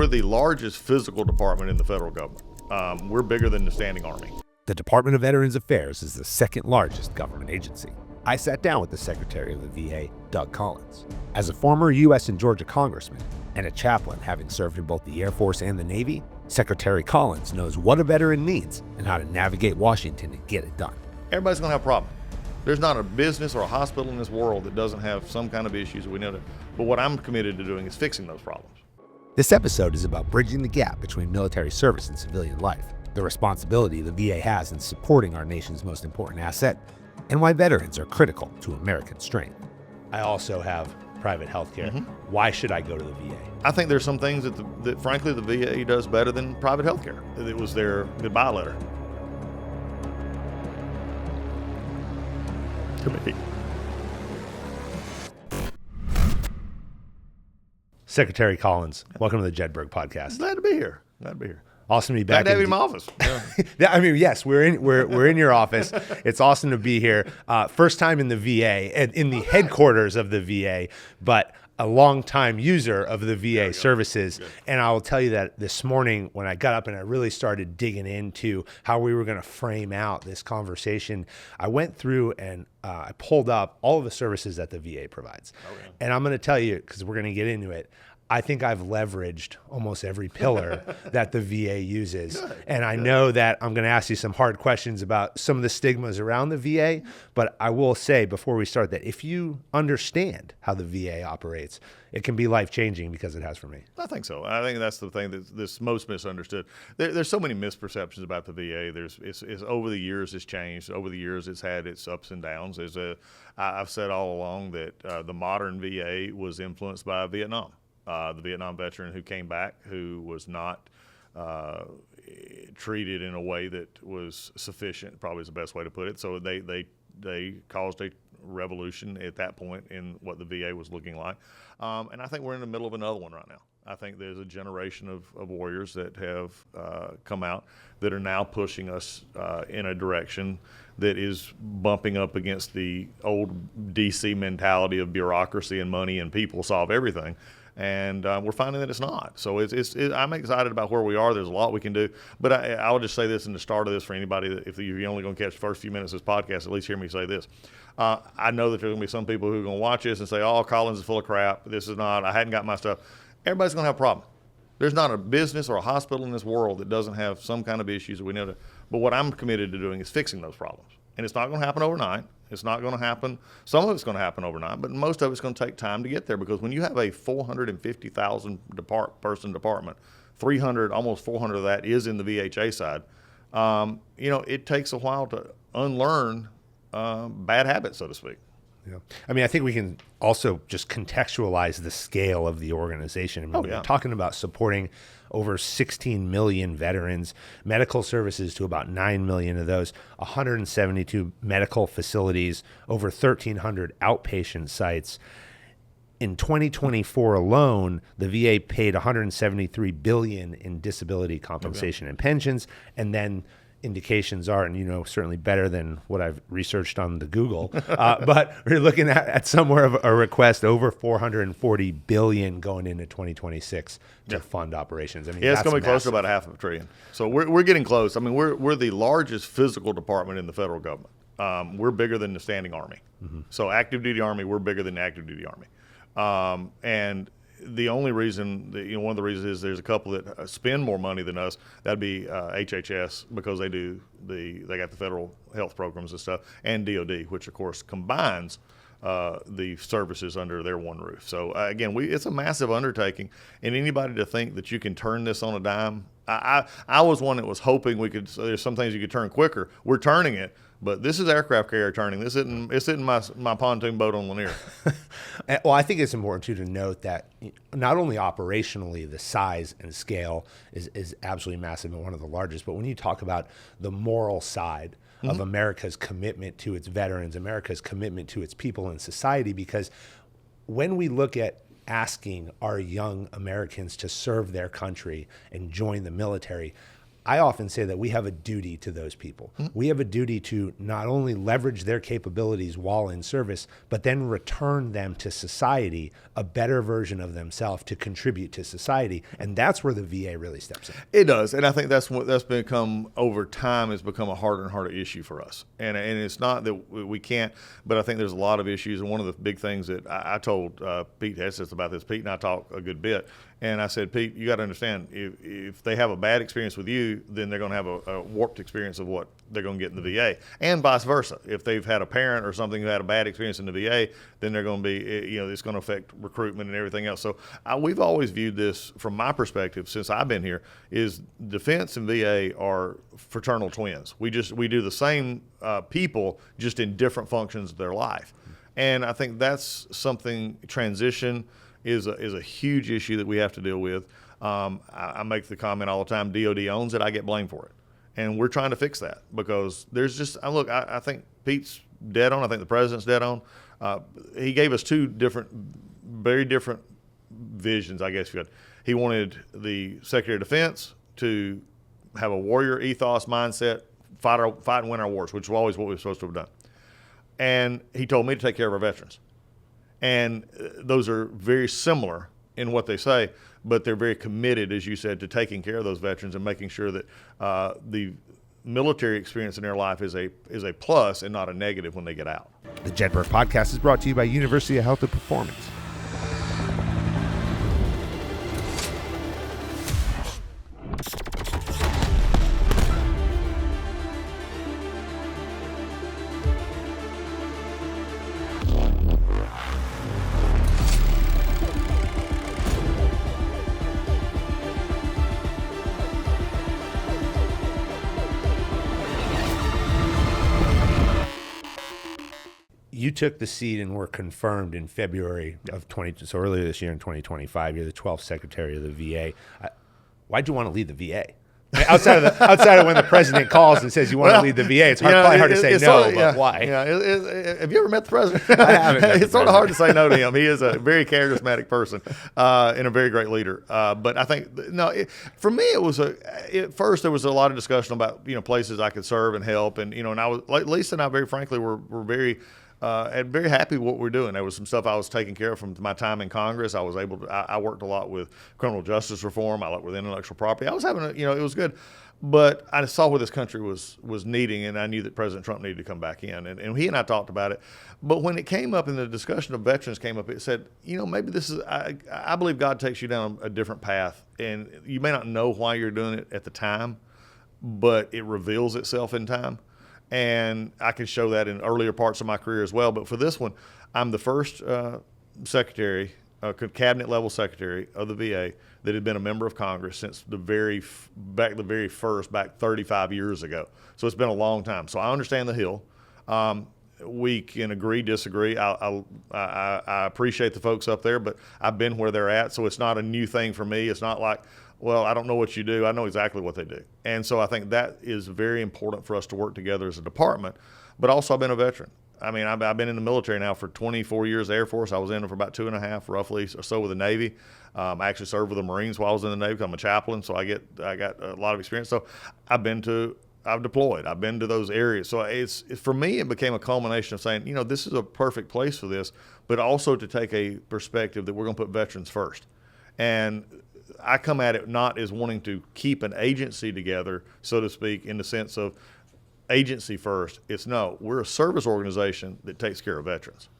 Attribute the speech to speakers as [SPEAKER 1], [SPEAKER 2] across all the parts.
[SPEAKER 1] we're the largest physical department in the federal government. We're bigger than the standing army.
[SPEAKER 2] The Department of Veterans Affairs is the second largest government agency. I sat down with the Secretary of the VA, Doug Collins. As a former US and Georgia Congressman and a chaplain having served in both the Air Force and the Navy, Secretary Collins knows what a veteran needs and how to navigate Washington and get it done.
[SPEAKER 1] Everybody's going to have a problem. There's not a business or a hospital in this world that doesn't have some kind of issues that we know to. But what I'm committed to doing is fixing those problems.
[SPEAKER 2] This episode is about bridging the gap between military service and civilian life, the responsibility the VA has in supporting our nation's most important asset, and why veterans are critical to American strength. I also have private health care. Why should I go to the VA?
[SPEAKER 1] I think there's some things that frankly, the VA does better than private health care. It was their goodbye letter to me.
[SPEAKER 2] Secretary Collins, welcome to the Jedburgh podcast.
[SPEAKER 1] Glad to be here.
[SPEAKER 2] Awesome to be back.
[SPEAKER 1] Glad to have you in my office.
[SPEAKER 2] Yeah. I mean, yes, we're in your office. It's awesome to be here. First time in the VA and in the headquarters of the VA, but a long-time user of the VA services. Good. And I will tell you that this morning when I got up and I really started digging into how we were going to frame out this conversation, I went through and I pulled up all of the services that the VA provides. Okay. And I'm going to tell you, because we're going to get into it, I think I've leveraged almost every pillar that the VA uses. Good. And I know that I'm going to ask you some hard questions about some of the stigmas around the VA, but I will say before we start that if you understand how the VA operates, it can be life-changing because it has for me.
[SPEAKER 1] I think so. I think that's the thing that's most misunderstood. There's so many misperceptions about the VA. It's over the years it's changed. Over the years it's had its ups and downs. I've said all along that the modern VA was influenced by Vietnam. The Vietnam veteran who came back, who was not treated in a way that was sufficient, probably is the best way to put it. So they caused a revolution at that point in what the VA was looking like. And I think we're in the middle of another one right now. I think there's a generation of warriors that have come out that are now pushing us in a direction that is bumping up against the old DC mentality of bureaucracy and money and people solve everything. And we're finding that it's not. So I'm excited about where we are. There's a lot we can do. But I will just say this in the start of this for anybody that if you're only going to catch the first few minutes of this podcast, at least hear me say this. I know that there's going to be some people who are going to watch this and say, oh, Collins is full of crap. This is not. I hadn't got my stuff. Everybody's going to have a problem. There's not a business or a hospital in this world that doesn't have some kind of issues that we know to. But what I'm committed to doing is fixing those problems. And it's not going to happen overnight. It's not going to happen. Some of it's going to happen overnight, but most of it's going to take time to get there because when you have a 450,000 person department, 300, almost 400 of that is in the VHA side, it takes a while to unlearn bad habits, so to speak.
[SPEAKER 2] Yeah. I mean, I think we can also just contextualize the scale of the organization. I mean, we're talking about supporting over 16 million veterans, medical services to about 9 million of those, 172 medical facilities, over 1,300 outpatient sites. In 2024 alone, the VA paid $173 billion in disability compensation and pensions, and then indications are, and certainly better than what I've researched on the Google, but we're looking at somewhere of a request over $440 billion going into 2026 to fund operations. I mean,
[SPEAKER 1] it's going to be close to about $500 billion. So we're getting close. I mean, we're the largest physical department in the federal government. We're bigger than the standing army. So active duty army, we're bigger than the active duty army. And the only reason, one of the reasons is there's a couple that spend more money than us. That'd be HHS because they got the federal health programs and stuff, and DOD, which of course combines the services under their one roof. So again, it's a massive undertaking, and anybody to think that you can turn this on a dime. I was one that was hoping there's some things you could turn quicker. We're turning it. But this is aircraft carrier turning. This isn't my pontoon boat on Lanier.
[SPEAKER 2] Well, I think it's important too to note that not only operationally the size and scale is absolutely massive and one of the largest, but when you talk about the moral side of America's commitment to its veterans, America's commitment to its people and society, because when we look at asking our young Americans to serve their country and join the military, I often say that we have a duty to those people. We have a duty to not only leverage their capabilities while in service, but then return them to society, a better version of themselves to contribute to society. And that's where the VA really steps in.
[SPEAKER 1] It does. And I think that's become, over time, has become a harder and harder issue for us. And it's not that we can't, but I think there's a lot of issues. And one of the big things that I told Pete Hesses about this, Pete and I talk a good bit, and I said, Pete, you got to understand, if they have a bad experience with you, then they're going to have a warped experience of what they're going to get in the VA, and vice versa. If they've had a parent or something who had a bad experience in the VA, then they're going to be, it's going to affect recruitment and everything else. So we've always viewed this, from my perspective, since I've been here, is defense and VA are fraternal twins. We do the same people, just in different functions of their life. And I think that's something, transition is a huge issue that we have to deal with. I make the comment all the time, DOD owns it, I get blamed for it. And we're trying to fix that, because there's just, look, I think Pete's dead on, I think the president's dead on. He gave us two very different visions, I guess you could. He wanted the Secretary of Defense to have a warrior ethos mindset, fight and win our wars, which is always what we were supposed to have done. And he told me to take care of our veterans. And those are very similar in what they say, but they're very committed, as you said, to taking care of those veterans and making sure that the military experience in their life is a plus and not a negative when they get out.
[SPEAKER 2] The Jedburgh podcast is brought to you by University of Health and Performance. You took the seat and were confirmed in February of so earlier this year in 2025. You're the 12th Secretary of the VA. Why'd you want to lead the VA? Outside of when the president calls and says you want to lead the VA, it's probably hard to say no, but why?
[SPEAKER 1] Yeah. Have you ever met the president?
[SPEAKER 2] I haven't.
[SPEAKER 1] It's sort of hard to say no to him. He is a very charismatic person and a very great leader. But I think, for me, at first there was a lot of discussion about, places I could serve and help. And, and I was, like Lisa and I, very frankly, were very happy with what we're doing. There was some stuff I was taking care of from my time in Congress. I was able to, I worked a lot with criminal justice reform. I worked with intellectual property. I was having it was good. But I saw what this country was needing, and I knew that President Trump needed to come back in. And he and I talked about it. But when it came up, and the discussion of veterans came up, it said, maybe this is, I believe God takes you down a different path. And you may not know why you're doing it at the time, but it reveals itself in time. And I can show that in earlier parts of my career as well. But for this one, I'm the first cabinet level secretary of the VA that had been a member of Congress since back 35 years ago. So it's been a long time. So I understand the Hill. We can agree, disagree. I appreciate the folks up there, but I've been where they're at. So it's not a new thing for me. It's not like, well, I don't know what you do. I know exactly what they do. And so I think that is very important for us to work together as a department. But also, I've been a veteran. I mean, I've been in the military now for 24 years, the Air Force. I was in it for about 2.5, roughly, or so with the Navy. I actually served with the Marines while I was in the Navy. I'm a chaplain, so I got a lot of experience. So I've deployed. I've been to those areas. So for me, it became a culmination of saying, this is a perfect place for this, but also to take a perspective that we're going to put veterans first. And I come at it not as wanting to keep an agency together, so to speak, in the sense of agency first. We're a service organization that takes care of veterans.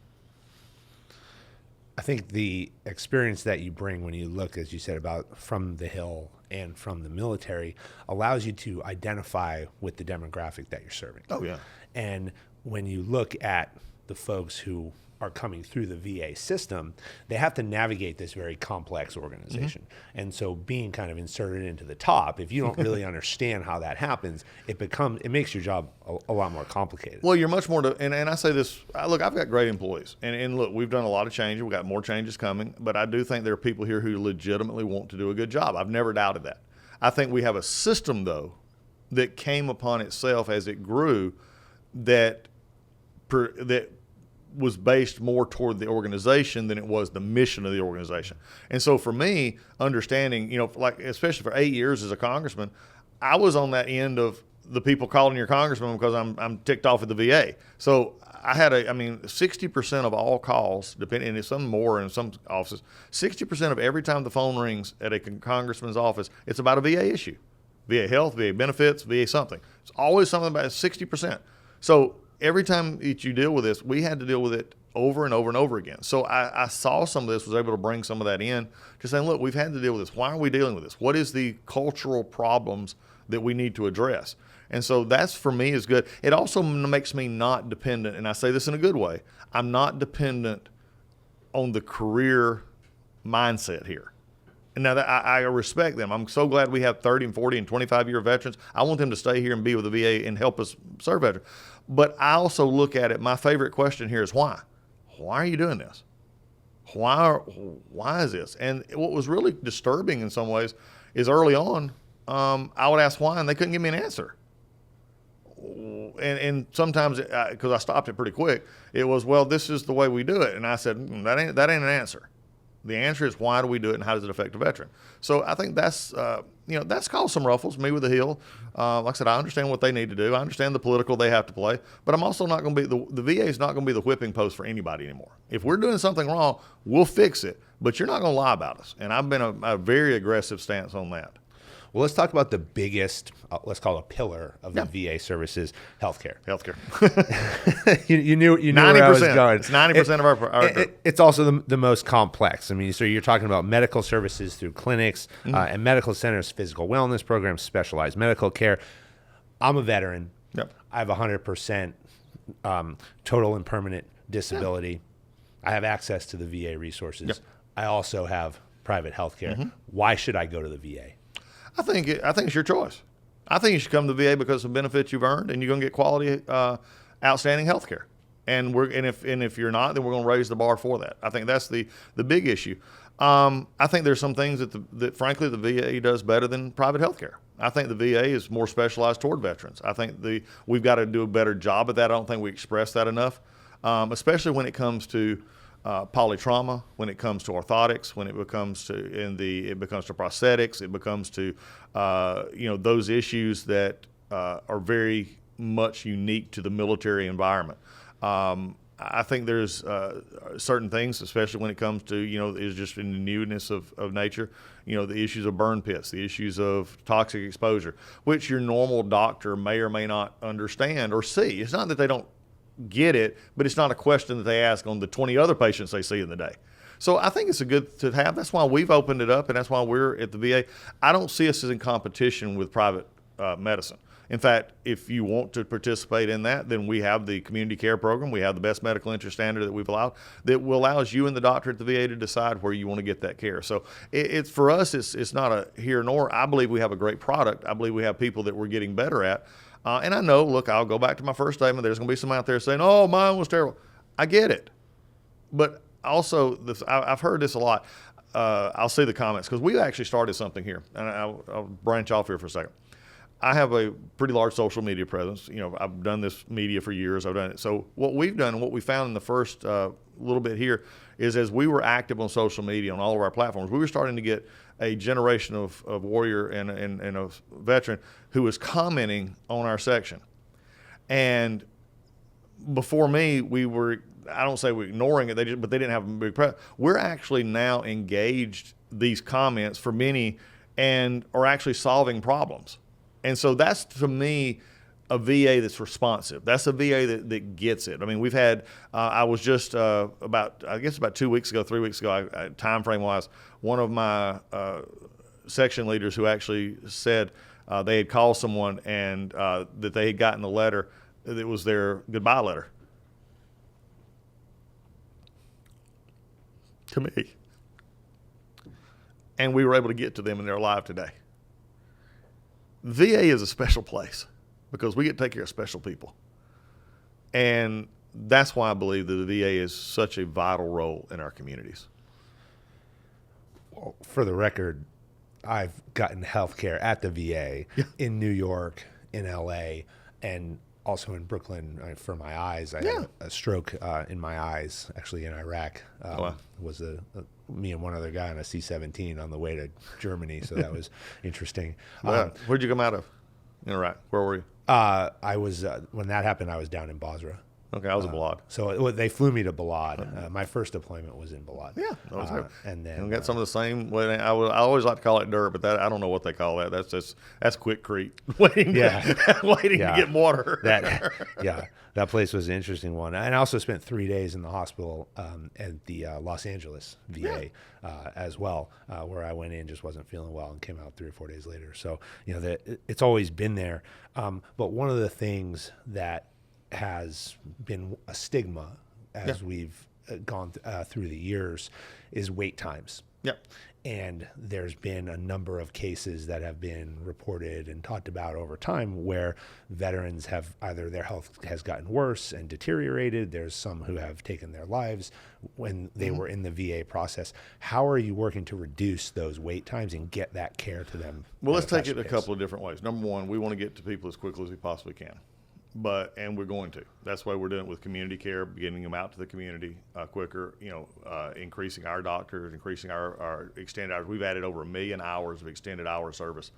[SPEAKER 2] I think the experience that you bring when you look, as you said, about from the Hill and from the military allows you to identify with the demographic that you're serving.
[SPEAKER 1] Oh, yeah.
[SPEAKER 2] And when you look at the folks who are coming through the VA system, they have to navigate this very complex organization. Mm-hmm. And so being kind of inserted into the top, if you don't really understand how that happens, it makes your job a lot more complicated.
[SPEAKER 1] Well, you're much more and I say this, look, I've got great employees. And look, we've done a lot of changes. We've got more changes coming. But I do think there are people here who legitimately want to do a good job. I've never doubted that. I think we have a system, though, that came upon itself as it grew that was based more toward the organization than it was the mission of the organization. And so for me, understanding, like especially for 8 years as a congressman, I was on that end of the people calling your congressman because I'm ticked off at the VA. So I had 60% of all calls, depending, and some more in some offices, 60% of every time the phone rings at a congressman's office, it's about a VA issue. VA health, VA benefits, VA something. It's always something about 60%. So every time that you deal with this, we had to deal with it over and over and over again. So I saw some of this, was able to bring some of that in to saying, look, we've had to deal with this. Why are we dealing with this? What is the cultural problems that we need to address? And so that's, for me, is good. It also makes me not dependent, and I say this in a good way, I'm not dependent on the career mindset here. And now that I respect them. I'm so glad we have 30 and 40 and 25-year veterans. I want them to stay here and be with the VA and help us serve veterans. But I also look at it, my favorite question here is why? Why are you doing this? Why is this? And what was really disturbing in some ways is early on, I would ask why, and they couldn't give me an answer. And sometimes, because I stopped it pretty quick, it was, well, this is the way we do it. And I said, that ain't an answer. The answer is, why do we do it, and how does it affect a veteran? So I think that's caused some ruffles, me with the Hill. Like I said, I understand what they need to do. I understand the political they have to play. But I'm also not going to be, the VA is not going to be the whipping post for anybody anymore. If we're doing something wrong, we'll fix it. But you're not going to lie about us. And I've been a very aggressive stance on that.
[SPEAKER 2] Well, let's talk about the biggest, let's call it a pillar of the VA services, healthcare. you knew 90%, where I was going.
[SPEAKER 1] It's 90% of our
[SPEAKER 2] it's also the most complex. I mean, so you're talking about medical services through clinics and medical centers, physical wellness programs, specialized medical care. I'm a veteran.
[SPEAKER 1] Yep.
[SPEAKER 2] I have 100% total and permanent disability. Yep. I have access to the VA resources. Yep. I also have private health care. Mm-hmm. Why should I go to the VA?
[SPEAKER 1] I think it's your choice. I think you should come to the VA because of benefits you've earned, and you're going to get quality, outstanding health care. And if you're not, then we're going to raise the bar for that. I think that's the big issue. I think there's some things that frankly the VA does better than private health care. I think the VA is more specialized toward veterans. I think we've got to do a better job at that. I don't think we express that enough, especially when it comes to polytrauma, when it comes to orthotics, when it becomes to prosthetics, it becomes to those issues that are very much unique to the military environment. I think there's certain things, especially when it comes to is just in the newness of nature. The issues of burn pits, the issues of toxic exposure, which your normal doctor may or may not understand or see. It's not that they don't get it, but it's not a question that they ask on the 20 other patients they see in the day. So I think it's a good to have. That's why we've opened it up, and that's why we're at the VA. I don't see us as in competition with private medicine. In fact, if you want to participate in that, then we have the community care program. We have the best medical interest standard that we've allowed that allows you and the doctor at the VA to decide where you want to get that care. So it's for us, it's not a here nor. I believe we have a great product. I believe we have people that we're getting better at. And I know, look, I'll go back to my first statement. There's going to be some out there saying, oh, mine was terrible. I get it. But also, I've heard this a lot. I'll see the comments because we actually started something here. And I'll branch off here for a second. I have a pretty large social media presence. I've done this media for years. I've done it. So what we've done and what we found in the first little bit here is as we were active on social media on all of our platforms, we were starting to get a generation of warrior and a veteran who was commenting on our section. And before me, I don't say we're ignoring it, but they didn't have a big press. We're actually now engaged these comments for many and are actually solving problems. And so that's, to me, a VA that's responsive. That's a VA that gets it. I mean, we've had, I was just about 2 weeks ago, 3 weeks ago, time frame wise, one of my section leaders who actually said they had called someone and that they had gotten a letter that was their goodbye letter to me. And we were able to get to them, and they're alive today. VA is a special place because we get to take care of special people. And that's why I believe that the VA is such a vital role in our communities.
[SPEAKER 2] Well, for the record, I've gotten health care at the VA in New York, in LA, and also in Brooklyn for my eyes. I had a stroke in my eyes, actually in Iraq. Was me and one other guy on a C-17 on the way to Germany, so that was interesting.
[SPEAKER 1] Where'd you come out of? Iraq. Where were you?
[SPEAKER 2] I was when that happened, I was down in Basra.
[SPEAKER 1] Okay, I was in Balad.
[SPEAKER 2] So they flew me to Balad. My first deployment was in Balad.
[SPEAKER 1] Yeah,
[SPEAKER 2] and then
[SPEAKER 1] we got some of the same. I always like to call it dirt, but that I don't know what they call that. That's Quickcrete waiting. Waiting to get water.
[SPEAKER 2] That place was an interesting one. And I also spent 3 days in the hospital at the Los Angeles VA as well, where I went in, just wasn't feeling well, and came out 3 or 4 days later. So it's always been there. But one of the things that has been a stigma as we've gone through the years is wait times.
[SPEAKER 1] Yep.
[SPEAKER 2] And there's been a number of cases that have been reported and talked about over time where veterans have either their health has gotten worse and deteriorated. There's some who have taken their lives when they were in the VA process. How are you working to reduce those wait times and get that care to them?
[SPEAKER 1] Well, let's take it a couple of different ways. Number one, we want to get to people as quickly as we possibly can. And we're going to. That's why we're doing it with community care, getting them out to the community quicker, increasing our doctors, increasing our extended hours. We've added over 1 million hours of extended hour service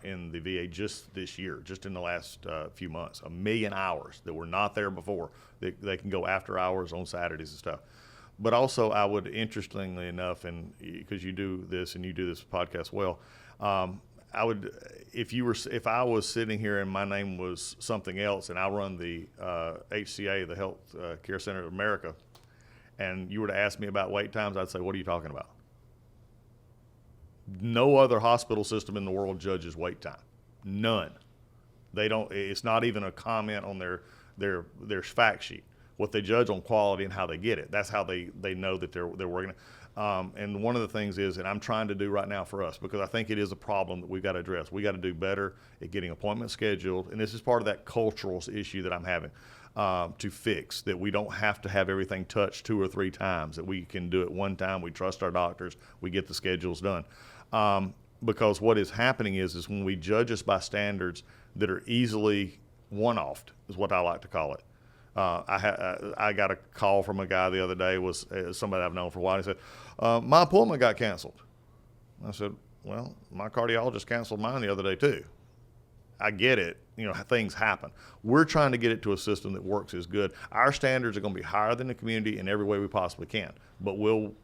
[SPEAKER 1] in the VA just this year, just in the last few months. 1 million hours that were not there before. They can go after hours on Saturdays and stuff. But also, I would, interestingly enough, and because you do this and you do this podcast well, I would, if I was sitting here and my name was something else, and I run the HCA, the Health Care Center of America, and you were to ask me about wait times, I'd say, what are you talking about? No other hospital system in the world judges wait time. None. They don't. It's not even a comment on their fact sheet. What they judge on quality and how they get it. That's how they know that they're working. And one of the things is, and I'm trying to do right now for us, because I think it is a problem that we've got to address. We got to do better at getting appointments scheduled, and this is part of that cultural issue that I'm having to fix, that we don't have to have everything touched 2 or 3 times, that we can do it one time, we trust our doctors, we get the schedules done. Because what is happening is when we judge us by standards that are easily one-offed, is what I like to call it. I got a call from a guy the other day, was somebody I've known for a while. He said, my appointment got canceled. I said, well, my cardiologist canceled mine the other day too. I get it. Things happen. We're trying to get it to a system that works as good. Our standards are going to be higher than the community in every way we possibly can, but will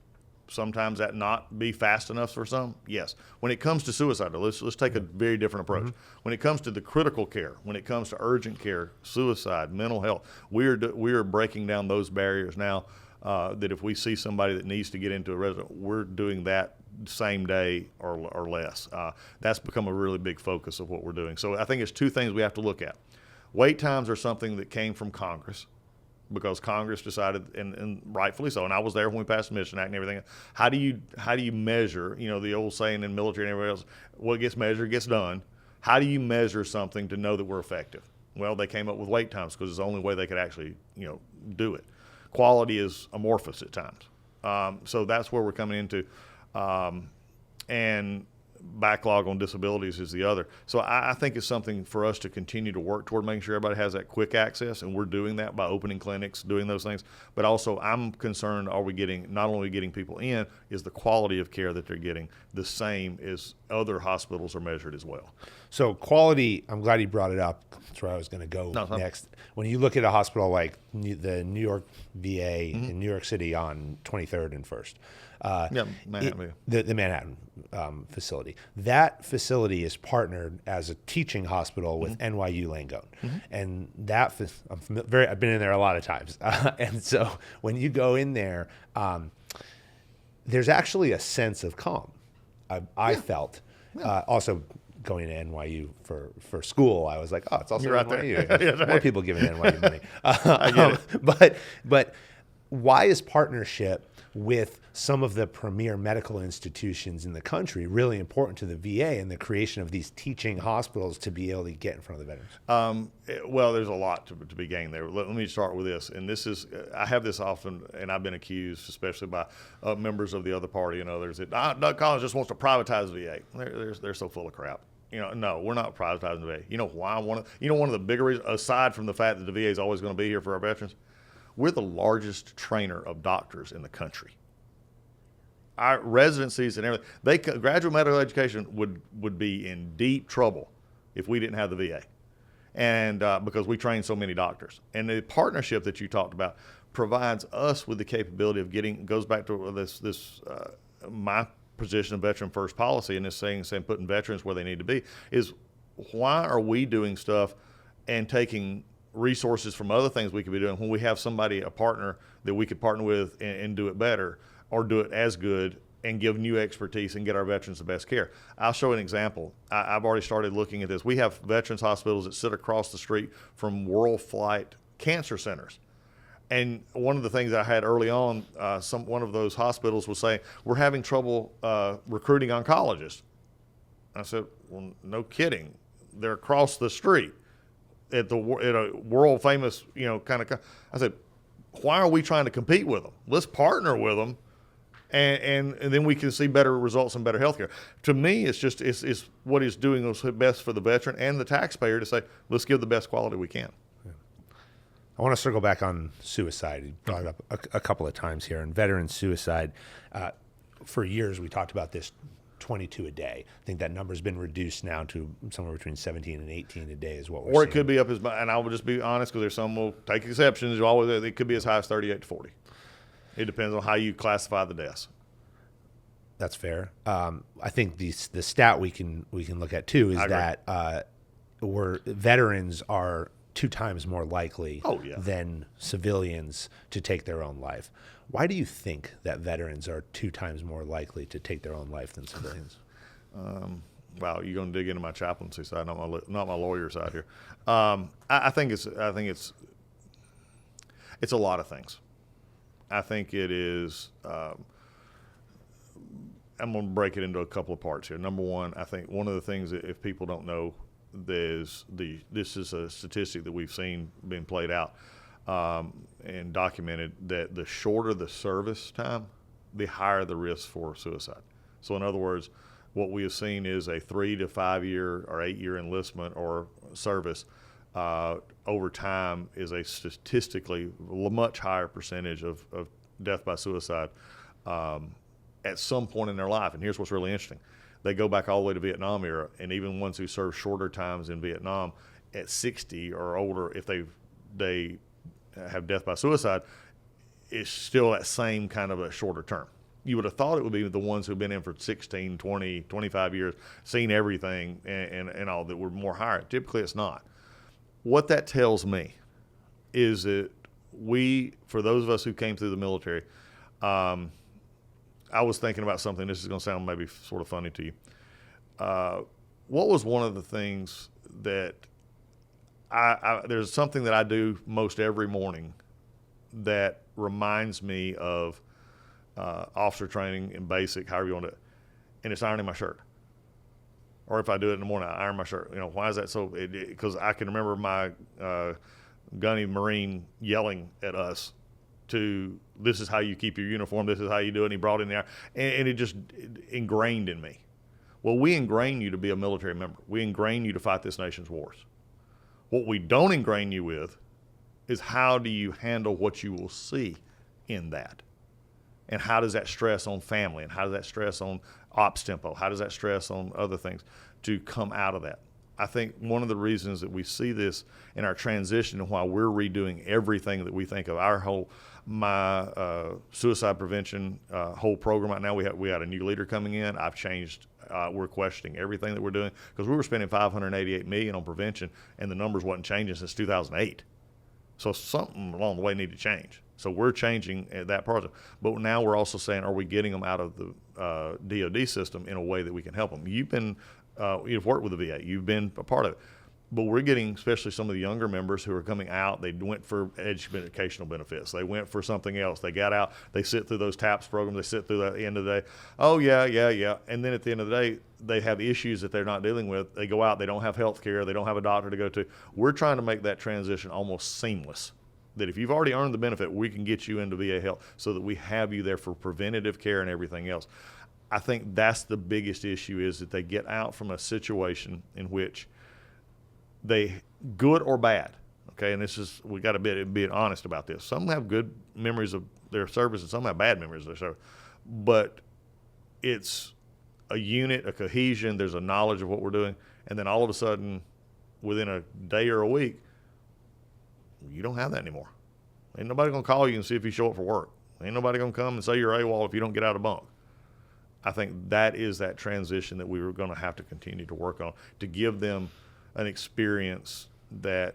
[SPEAKER 1] sometimes that not be fast enough for some? Yes. When it comes to suicide, let's take a very different approach. When it comes to the critical care, when it comes to urgent care, suicide, mental health, we are breaking down those barriers now. That if we see somebody that needs to get into a resident, we're doing that same day or less. That's become a really big focus of what we're doing. So I think it's 2 things we have to look at. Wait times are something that came from Congress, because Congress decided, and rightfully so, and I was there when we passed the Mission Act and everything. How do you measure, the old saying in military and everywhere else, what gets measured gets done. How do you measure something to know that we're effective? Well, they came up with wait times because it's the only way they could actually, do it. Quality is amorphous at times. So that's where we're coming into. And backlog on disabilities is the other. So I think it's something for us to continue to work toward, making sure everybody has that quick access, and we're doing that by opening clinics, doing those things. But also, I'm concerned, are we getting, not only getting people in, is the quality of care that they're getting the same as other hospitals are measured as well?
[SPEAKER 2] So quality, I'm glad you brought it up. That's where I was going to go next. When you look at a hospital like the New York VA in New York City on 23rd and 1st,
[SPEAKER 1] Manhattan.
[SPEAKER 2] The Manhattan facility. That facility is partnered as a teaching hospital with NYU Langone, and that I've been in there a lot of times, and so when you go in there, there's actually a sense of calm. I felt also. Going to NYU for school, I was like, oh, it's also NYU. More people giving NYU money.
[SPEAKER 1] I get it.
[SPEAKER 2] But why is partnership with some of the premier medical institutions in the country really important to the VA and the creation of these teaching hospitals to be able to get in front of the veterans?
[SPEAKER 1] Well, there's a lot to be gained there. Let me start with this. And this is, I have this often, and I've been accused, especially by members of the other party and others, that Doug Collins just wants to privatize the VA. They're so full of crap. No, we're not privatizing the VA. You know why? One of the bigger reasons, aside from the fact that the VA is always going to be here for our veterans, we're the largest trainer of doctors in the country. our residencies and everything, graduate medical education would be in deep trouble if we didn't have the VA, and because we train so many doctors. And the partnership that you talked about provides us with the capability of goes back to this my position of veteran first policy, and this saying putting veterans where they need to be, is why are we doing stuff and taking resources from other things we could be doing when we have somebody, a partner that we could partner with and do it better or do it as good and give new expertise and get our veterans the best care. I'll show an example. I've already started looking at this. We have veterans hospitals that sit across the street from World Flight cancer centers. And one of the things that I had early on, one of those hospitals was saying, we're having trouble recruiting oncologists. I said, well, no kidding. They're across the street at a world famous, kind of. I said, why are we trying to compete with them? Let's partner with them, and then we can see better results and better healthcare. To me, it's what is doing what's best for the veteran and the taxpayer to say, let's give the best quality we can.
[SPEAKER 2] I want to circle back on suicide. You brought it up a couple of times here, and veteran suicide. For years, we talked about this 22 a day. I think that number's been reduced now to somewhere between 17 and 18 a day is what we're seeing.
[SPEAKER 1] Or it could be up as, and I will just be honest because there's some will take exceptions. It could be as high as 38 to 40. It depends on how you classify the deaths.
[SPEAKER 2] That's fair. I think the stat we can look at too is that veterans are 2 times more likely than civilians to take their own life. Why do you think that veterans are 2 times more likely to take their own life than civilians?
[SPEAKER 1] Wow, you're going to dig into my chaplaincy side, not my lawyer side here. I think it's a lot of things. I think it is. I'm going to break it into a couple of parts here. Number one, I think one of the things that if people don't know, this is a statistic that we've seen being played out and documented, that the shorter the service time, the higher the risk for suicide. So in other words, what we have seen is a 3 to 5 year or 8 year enlistment or service over time is a statistically much higher percentage of death by suicide at some point in their life. And here's what's really interesting. They go back all the way to Vietnam era, and even ones who serve shorter times in Vietnam at 60 or older, if they have death by suicide, it's still that same kind of a shorter term. You would have thought it would be the ones who've been in for 16, 20, 25 years, seen everything and all that were more higher. Typically it's not. What that tells me is that for those of us who came through the military, I was thinking about something. This is going to sound maybe sort of funny to you. What was one of the things that there's something that I do most every morning that reminds me of officer training and basic, however you want to, and it's ironing my shirt. Or if I do it in the morning, I iron my shirt. Why is that so? Because I can remember my gunny Marine yelling at us this is how you keep your uniform, this is how you do it, and he brought in the iron, and it just ingrained in me. Well, we ingrain you to be a military member. We ingrain you to fight this nation's wars. What we don't ingrain you with is how do you handle what you will see in that? And how does that stress on family? And how does that stress on ops tempo? How does that stress on other things to come out of that? I think one of the reasons that we see this in our transition and why we're redoing everything that we think of, my suicide prevention whole program right now, we had a new leader coming in. I've changed. We're questioning everything that we're doing because we were spending $588 million on prevention and the numbers wasn't changing since 2008. So something along the way needed to change. So we're changing that part of it. But now we're also saying, are we getting them out of the DOD system in a way that we can help them? You've worked with the VA. You've been a part of it. But we're getting, especially some of the younger members who are coming out, they went for educational benefits. They went for something else. They got out. They sit through those TAPS programs. They sit through the end of the day. Oh, yeah. And then at the end of the day, they have issues that they're not dealing with. They go out. They don't have health care. They don't have a doctor to go to. We're trying to make that transition almost seamless, that if you've already earned the benefit, we can get you into VA health so that we have you there for preventative care and everything else. I think that's the biggest issue, is that they get out from a situation in which they, good or bad, okay, and we got to be honest about this. Some have good memories of their service and some have bad memories of their service. But it's a unit, a cohesion. There's a knowledge of what we're doing, and then all of a sudden, within a day or a week, you don't have that anymore. Ain't nobody gonna call you and see if you show up for work. Ain't nobody gonna come and say you're AWOL if you don't get out of bunk. I think that is that transition that we were gonna have to continue to work on to give them an experience that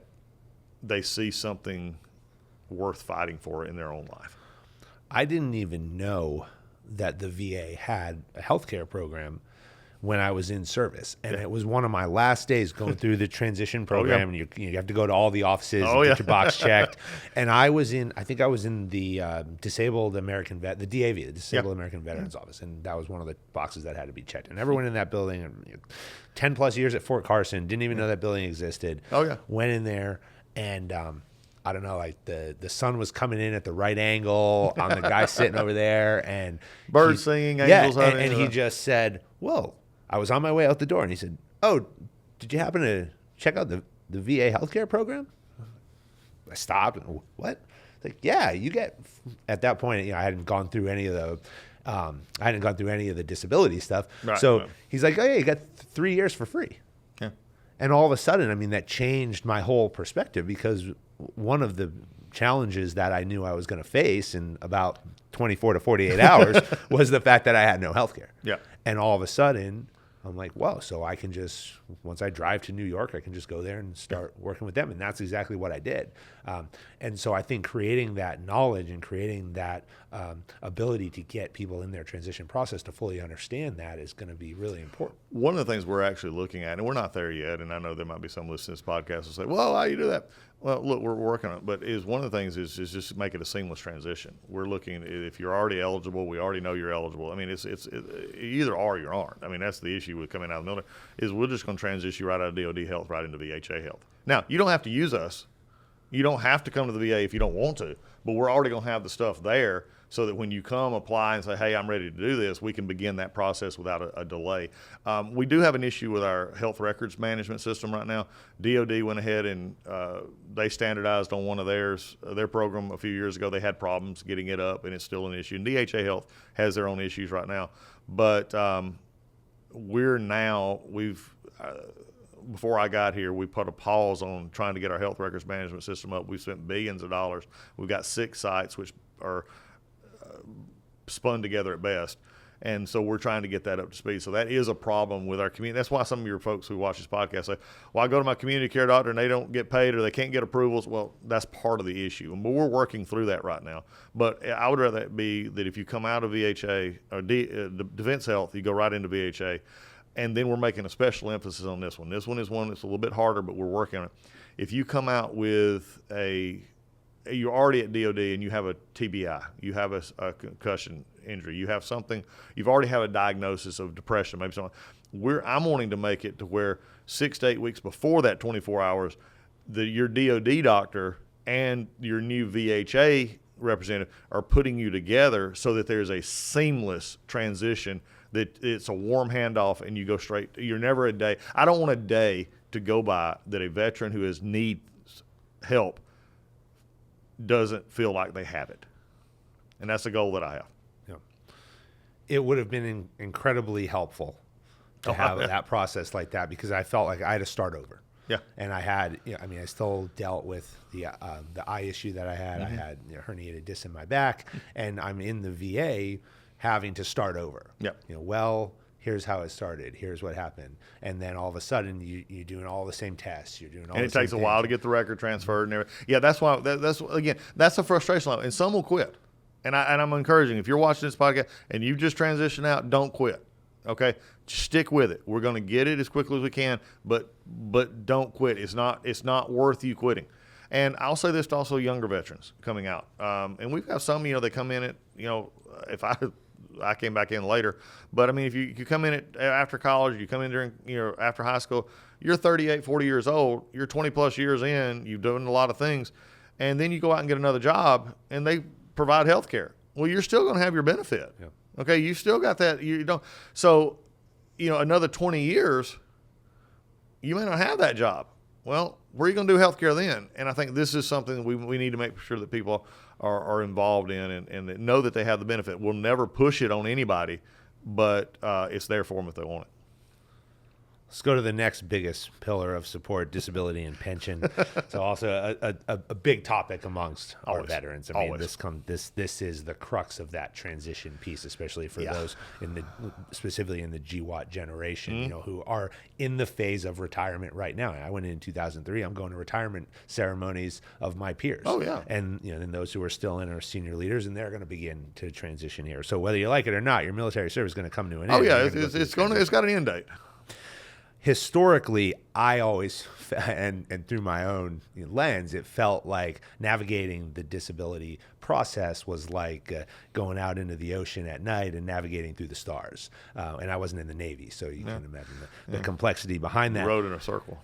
[SPEAKER 1] they see something worth fighting for in their own life.
[SPEAKER 2] I didn't even know that the VA had a healthcare program when I was in service. And it was one of my last days going through the transition program. And you have to go to all the offices and get your box checked. And I think I was in the Disabled American Vet, the DAV, the Disabled American Veterans Office. And that was one of the boxes that had to be checked. And everyone in that building, 10 plus years at Fort Carson, didn't even know that building existed. Went in there and, I don't know, like the sun was coming in at the right angle on the guy sitting over there, and
[SPEAKER 1] birds singing, angels hunting.
[SPEAKER 2] And he just said, "Whoa!" I was on my way out the door, and he said, "Oh, did you happen to check out the VA healthcare program?" I stopped. And, what? Like, yeah, you get. At that point, I hadn't gone through any of the disability stuff. He's like, "Oh yeah, you got 3 years for free." Yeah. And all of a sudden, I mean, that changed my whole perspective, because one of the challenges that I knew I was going to face in about 24 to 48 hours was the fact that I had no health care.
[SPEAKER 1] Yeah.
[SPEAKER 2] And all of a sudden, I'm like, whoa, so I can just, once I drive to New York, I can just go there and start working with them. And that's exactly what I did. And so I think creating that knowledge and creating that ability to get people in their transition process to fully understand that is going to be really important.
[SPEAKER 1] One of the things we're actually looking at, and we're not there yet, and I know there might be some listening to this podcast who say, well, how do you do that? Well, look, we're working on it, but one of the things is just make it a seamless transition. We're looking, if you're already eligible, we already know you're eligible. I mean, it's either are or you aren't. I mean, that's the issue with coming out of the military, is we're just going to transition you right out of DOD health right into VHA health. Now, you don't have to use us. You don't have to come to the VA if you don't want to, but we're already going to have the stuff there so that when you come apply and say, hey, I'm ready to do this, we can begin that process without a delay. We do have an issue with our health records management system right now. DOD went ahead and they standardized on one of their program a few years ago. They had problems getting it up, and it's still an issue. And DHA Health has their own issues right now. But before I got here, we put a pause on trying to get our health records management system up. We've spent billions of dollars. We've got 6 sites which are spun together at best. And so we're trying to get that up to speed. So that is a problem with our community. That's why some of your folks who watch this podcast say, well, I go to my community care doctor and they don't get paid or they can't get approvals. Well, that's part of the issue. And we're working through that right now. But I would rather it be that if you come out of VHA or Defense Health, you go right into VHA. And then we're making a special emphasis on this one. This one is one that's a little bit harder, but we're working on it. If you come out with you're already at DOD and you have a TBI, you have a concussion injury, you have something, you've already have a diagnosis of depression, maybe something. I'm wanting to make it to where 6 to 8 weeks before that 24 hours, your DOD doctor and your new VHA representative are putting you together so that there's a seamless transition, that it's a warm handoff and you go straight. You're never a day. I don't want a day to go by that a veteran who needs help doesn't feel like they have it. And that's the goal that I have.
[SPEAKER 2] Yeah. It would have been incredibly helpful to have that process like that, because I felt like I had to start over.
[SPEAKER 1] Yeah.
[SPEAKER 2] And I had, I still dealt with the eye issue that I had. Mm-hmm. I had herniated disc in my back, and I'm in the VA having to start over.
[SPEAKER 1] Yeah.
[SPEAKER 2] Here's how it started. Here's what happened. And then all of a sudden, you're doing all the same tests. You're doing all.
[SPEAKER 1] And it takes a while to get the record transferred and everything. Yeah, that's why. That's a frustration level. And some will quit. And I'm encouraging, if you're watching this podcast and you've just transitioned out, don't quit. Okay, just stick with it. We're going to get it as quickly as we can, but don't quit. It's not worth you quitting. And I'll say this to also younger veterans coming out. And we've got some, they come in at, if I came back in later, but I mean, if you come in after college, you come in during, after high school, you're 38, 40 years old, you're 20 plus years in, you've done a lot of things, and then you go out and get another job and they provide health care. Well, you're still going to have your benefit. Yeah. Okay. You still got that. You don't. So, another 20 years, you may not have that job. Well, where are you going to do health care then? And I think this is something we need to make sure that people are involved in and that know that they have the benefit. We'll never push it on anybody but it's there for them if they want it.
[SPEAKER 2] Let's go to the next biggest pillar of support, disability and pension. So also a big topic amongst our veterans. I mean, this is the crux of that transition piece, especially for those specifically in the GWAT generation, who are in the phase of retirement right now. I went in 2003. I'm going to retirement ceremonies of my peers.
[SPEAKER 1] Oh yeah,
[SPEAKER 2] and then those who are still in are senior leaders, and they're going to begin to transition here. So whether you like it or not, your military service is going to come to an end.
[SPEAKER 1] Oh yeah, it's got an end date.
[SPEAKER 2] Historically, I always, and through my own lens, it felt like navigating the disability process was like going out into the ocean at night and navigating through the stars. And I wasn't in the Navy, so you can imagine the complexity behind that.
[SPEAKER 1] Rode in a circle.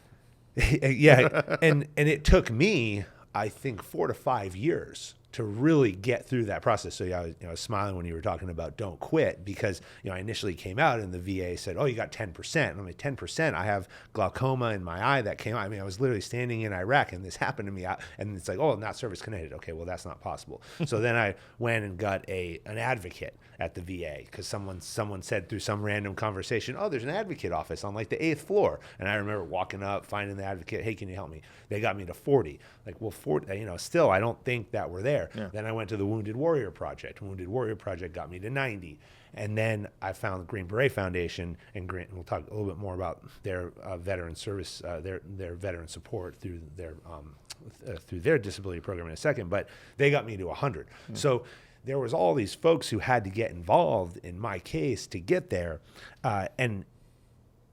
[SPEAKER 2] Yeah, and it took me, I think, 4 to 5 years to really get through that process. So I was smiling when you were talking about don't quit, because I initially came out and the VA said, oh, you got 10%. And I'm like, 10%? I have glaucoma in my eye that came out. I mean, I was literally standing in Iraq and this happened to me. And it's like, oh, not service connected. Okay, well, that's not possible. So then I went and got an advocate at the VA, because someone said through some random conversation, oh, there's an advocate office on like the 8th floor. And I remember walking up, finding the advocate, hey, can you help me? They got me to 40. Like, well, 40, still, I don't think that we're there. Yeah. Then I went to the Wounded Warrior Project. Wounded Warrior Project got me to 90. And then I found the Green Beret Foundation, and we'll talk a little bit more about their veteran service, their veteran support through their disability program in a second. But they got me to 100. Mm-hmm. So there was all these folks who had to get involved in my case to get there, and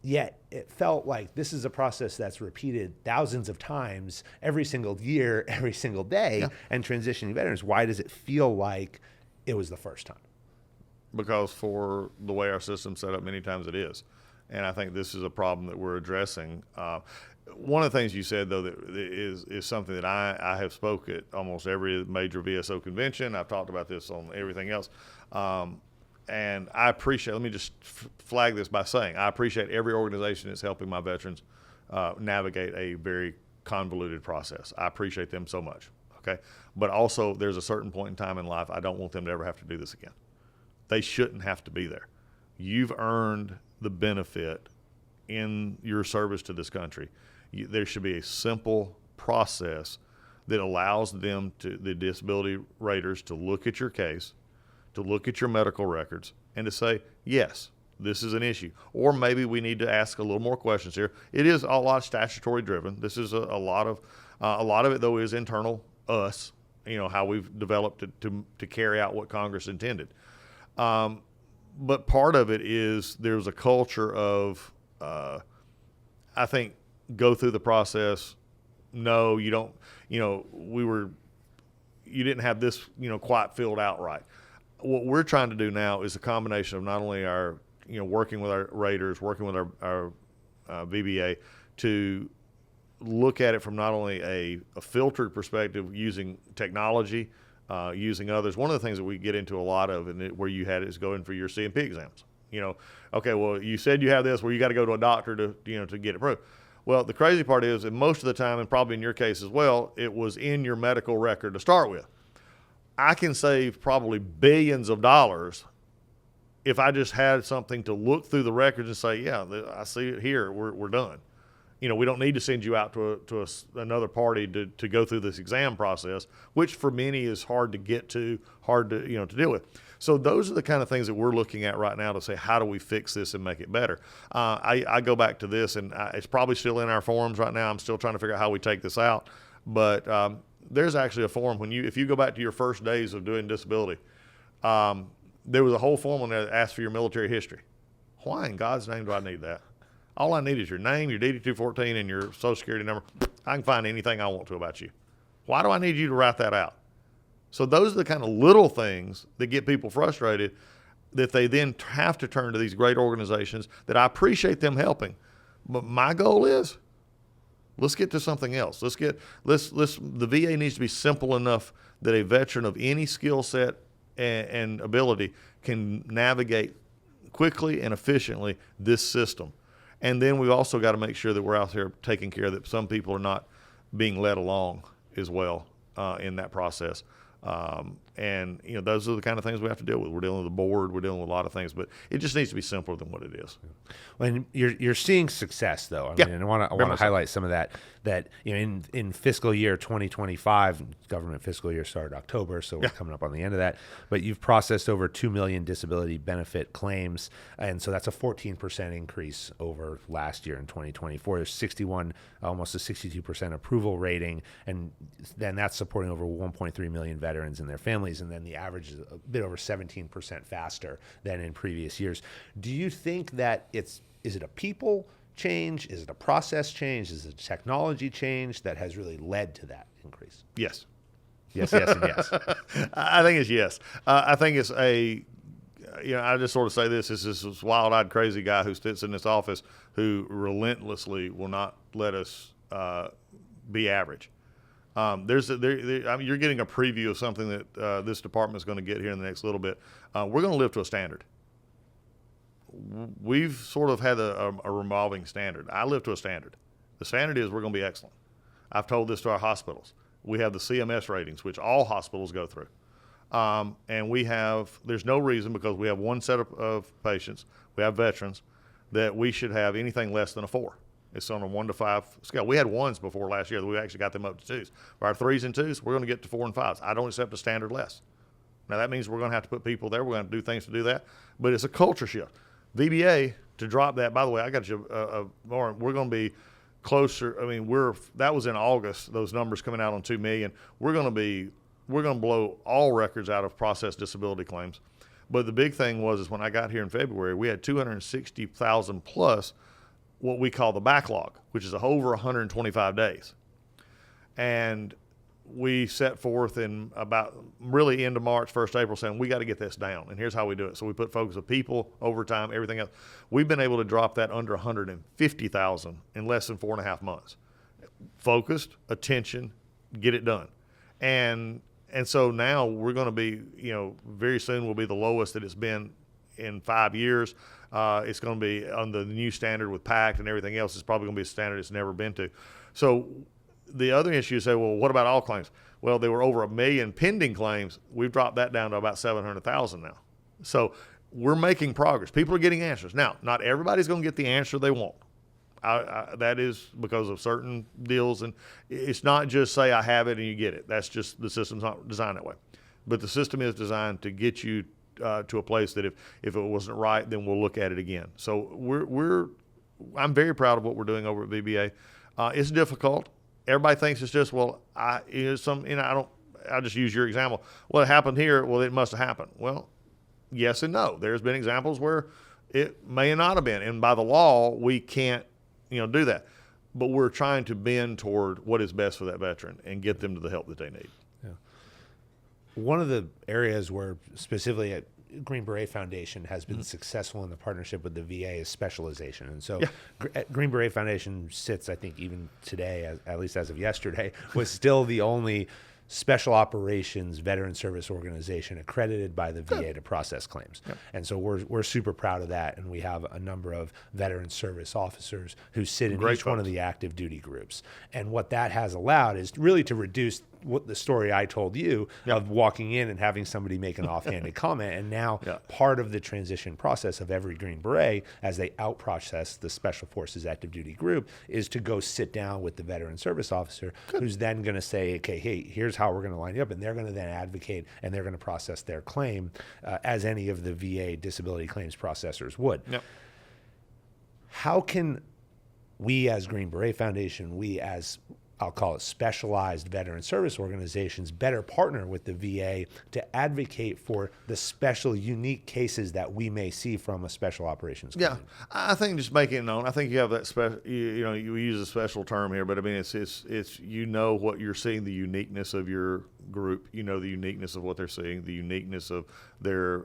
[SPEAKER 2] yet it felt like this is a process that's repeated thousands of times every single year, every single day. Yeah. And transitioning veterans, why does it feel like it was the first time?
[SPEAKER 1] Because for the way our system's set up, many times it is. And I think this is a problem that we're addressing. One of the things you said, though, that is something that I have spoke at almost every major VSO convention. I've talked about this on everything else. And I appreciate, let me just flag this by saying, I appreciate every organization that's helping my veterans navigate a very convoluted process. I appreciate them so much, okay? But also, there's a certain point in time in life, I don't want them to ever have to do this again. They shouldn't have to be there. You've earned the benefit in your service to this country. There should be a simple process that allows them, the disability raters, to look at your case, to look at your medical records, and to say, yes, this is an issue. Or maybe we need to ask a little more questions here. It is a lot statutory driven. This is a lot of it, though, is internal us, how we've developed to carry out what Congress intended. But part of it is there's a culture of, I think, go through the process. No, you don't, you didn't have this, quite filled out right. What we're trying to do now is a combination of not only our, working with our raters, working with our VBA to look at it from not only a filtered perspective using technology, using others. One of the things that we get into a lot of, and where you had it, is going for your C&P exams. Okay, well, you said you have this, well, you got to go to a doctor to get it approved. Well, the crazy part is that most of the time, and probably in your case as well, it was in your medical record to start with. I can save probably billions of dollars if I just had something to look through the records and say, yeah, I see it here, we're done. We don't need to send you out to another party to go through this exam process, which for many is hard to get to, hard to to deal with. So those are the kind of things that we're looking at right now to say, how do we fix this and make it better? I go back to this, and it's probably still in our forums right now. I'm still trying to figure out how we take this out, but there's actually a forum if you go back to your first days of doing disability, there was a whole form on there that asked for your military history. Why in God's name do I need that? All I need is your name, your DD-214, and your Social Security number. I can find anything I want to about you. Why do I need you to write that out? So those are the kind of little things that get people frustrated, that they then have to turn to these great organizations that I appreciate them helping. But my goal is, let's get to something else. The VA needs to be simple enough that a veteran of any skill set and ability can navigate quickly and efficiently this system. And then we've also got to make sure that we're out there taking care that some people are not being led along as well in that process. And, those are the kind of things we have to deal with. We're dealing with the board. We're dealing with a lot of things, but it just needs to be simpler than what it is.
[SPEAKER 2] When you're seeing success, though, I mean, and I want to highlight some of that. In fiscal year 2025, government fiscal year started October, so we're coming up on the end of that. But you've processed over 2 million disability benefit claims, and so that's a 14% increase over last year in 2024. There's 61, almost a 62% approval rating, and then that's supporting over 1.3 million veterans and their families, and then the average is a bit over 17% faster than in previous years. Do you think that is it a people change? Is it a process change? Is it a technology change that has really led to that increase?
[SPEAKER 1] Yes.
[SPEAKER 2] Yes, yes, and yes.
[SPEAKER 1] I think it's yes. I think it's I just sort of say this is this wild-eyed, crazy guy who sits in this office who relentlessly will not let us be average. You're getting a preview of something that this department is going to get here in the next little bit. We're going to live to a standard. We've sort of had a revolving standard. I live to a standard. The standard is we're going to be excellent. I've told this to our hospitals. We have the CMS ratings, which all hospitals go through. And there's no reason, because we have one set of patients, we have veterans, that we should have anything less than a 4. It's on a 1 to 5 scale. We had 1s before last year. We actually got them up to 2s. For our 3s and 2s, we're going to get to 4 and 5s. I don't accept a standard less. Now, that means we're going to have to put people there. We're going to do things to do that. But it's a culture shift. VBA, to drop that, by the way, I got you, Lauren, we're going to be closer. I mean, that was in August, those numbers coming out on 2 million. We're going to blow all records out of processed disability claims. But the big thing is when I got here in February, we had 260,000 plus what we call the backlog, which is over 125 days. And we set forth in about really into March, 1st April, saying we got to get this down. And here's how we do it. So we put focus of people, overtime, everything else. We've been able to drop that under 150,000 in less than 4.5 months. Focused, attention, get it done. And so now we're going to be, very soon will be the lowest that it's been in 5 years. It's going to be on the new standard with PACT and everything else. It's probably going to be a standard it's never been to. So the other issue is, well, what about all claims? Well, there were over 1 million pending claims. We've dropped that down to about 700,000 now. So we're making progress. People are getting answers. Now, not everybody's going to get the answer they want. That is because of certain deals. And it's not just say I have it and you get it. That's just the system's not designed that way. But the system is designed to get you to a place that if it wasn't right, then we'll look at it again. So I'm very proud of what we're doing over at VBA. It's difficult. Everybody thinks it's just, I'll just use your example. Well, it happened here. Well, it must have happened. Well, yes and no. There's been examples where it may not have been. And by the law, we can't, do that. But we're trying to bend toward what is best for that veteran and get them to the help that they need.
[SPEAKER 2] Yeah. One of the areas where specifically at Green Beret Foundation has been successful in the partnership with the VA is specialization. And so Green Beret Foundation sits, I think even today, at least as of yesterday, was still the only special operations veteran service organization accredited by the VA to process claims. Yep. And so we're super proud of that. And we have a number of veteran service officers who sit in each one of the active duty groups. And what that has allowed is really to reduce what the story I told you of walking in and having somebody make an offhanded comment. And now part of the transition process of every Green Beret, as they out-process the Special Forces active duty group, is to go sit down with the veteran service officer who's then going to say, okay, hey, here's how we're going to line you up. And they're going to then advocate and they're going to process their claim as any of the VA disability claims processors would. Yep. How can we as Green Beret Foundation, we as I'll call it specialized veteran service organizations, better partner with the VA to advocate for the special, unique cases that we may see from a special operations company?
[SPEAKER 1] Yeah, I think just making it known. I think you have that special. You use a special term here, but I mean it's what you're seeing, the uniqueness of your group. The uniqueness of what they're seeing, the uniqueness of their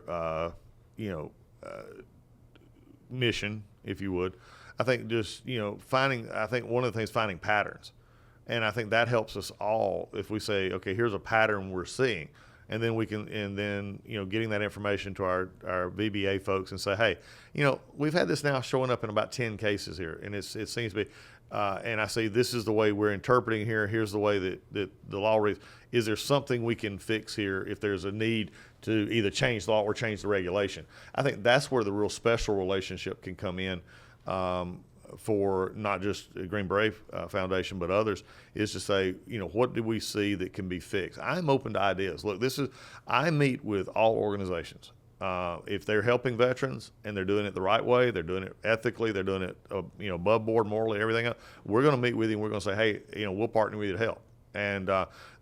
[SPEAKER 1] mission, if you would. I think just finding. I think one of the things finding patterns. And I think that helps us all if we say, okay, here's a pattern we're seeing. and then getting that information to our VBA folks and say, hey, we've had this now showing up in about 10 cases here, and it seems to be, and I say this is the way we're interpreting here. Here's the way that the law reads. Is there something we can fix here if there's a need to either change the law or change the regulation? I think that's where the real special relationship can come in. For not just Green Beret Foundation, but others, is to say, what do we see that can be fixed? I'm open to ideas. Look, I meet with all organizations. If they're helping veterans and they're doing it the right way, they're doing it ethically, they're doing it, above board, morally, everything else, we're going to meet with you and we're going to say, hey, we'll partner with you to help. And